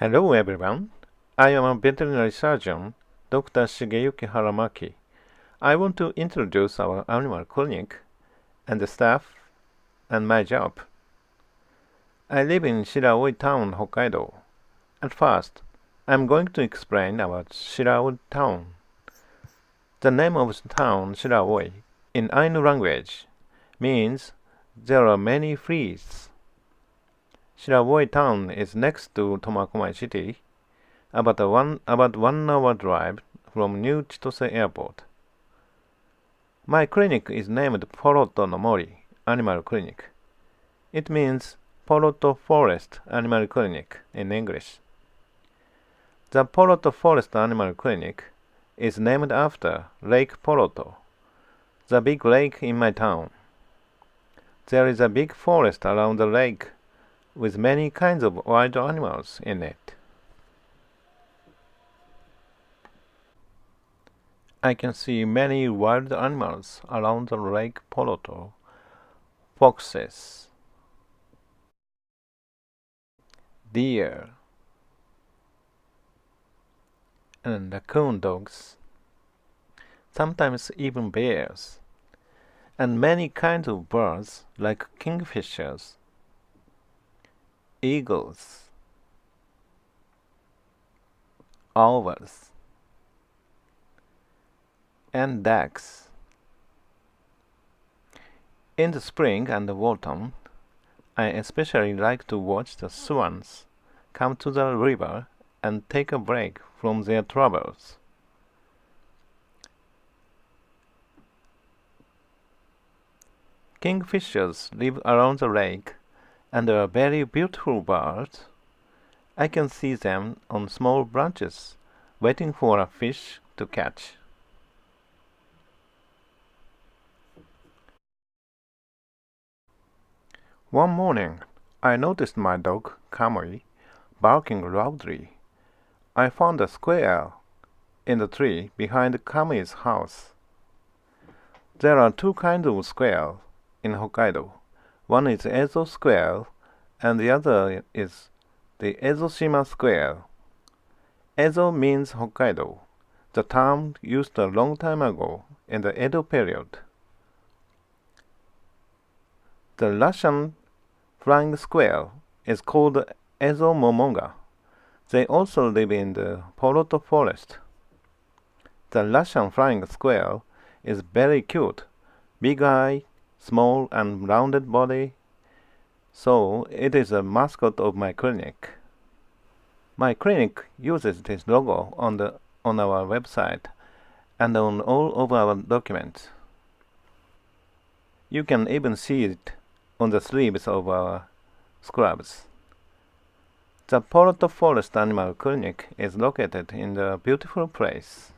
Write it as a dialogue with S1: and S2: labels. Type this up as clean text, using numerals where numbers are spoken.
S1: Hello everyone. I am a veterinary surgeon, Dr. Shigeyuki Haramaki. I want to introduce our animal clinic and the staff and my job. I live in Shiraoi Town, Hokkaido. At first, I'm going to explain about Shiraoi Town. The name of the town Shiraoi in Ainu language means there are many fleas. Shiraoi Town is next to Tomakomai City, about 1 hour drive from New Chitose Airport. My clinic is named Poroto no Mori Animal Clinic. It means Poroto Forest Animal Clinic in English. The Poroto Forest Animal Clinic is named after Lake Poroto, the big lake in my town. There is a big forest around the lake with many kinds of wild animals in it. I can see many wild animals around the Lake Poroto. Foxes, deer, and raccoon dogs, sometimes even bears, and many kinds of birds like kingfishers, eagles, owls, and ducks. In the spring and the autumn, I especially like to watch the swans come to the river and take a break from their travels. Kingfishers live around the lake and are very beautiful birds. I can see them on small branches, waiting for a fish to catch. One morning, I noticed my dog, Kamui, barking loudly. I found a squirrel in the tree behind Kamui's house. There are two kinds of squirrel in Hokkaido. One is Ezo squirrel, and the other is the Ezoshima squirrel. Ezo means Hokkaido, the term used a long time ago in the Edo period. The Russian flying squirrel is called Ezo momonga. They also live in the Poroto forest. The Russian flying squirrel is very cute, big eye, small and rounded body, so it is a mascot of my clinic. My clinic uses this logo on our website and on all of our documents. You can even see it on the sleeves of our scrubs. The Poroto Forest Animal Clinic is located in the beautiful place.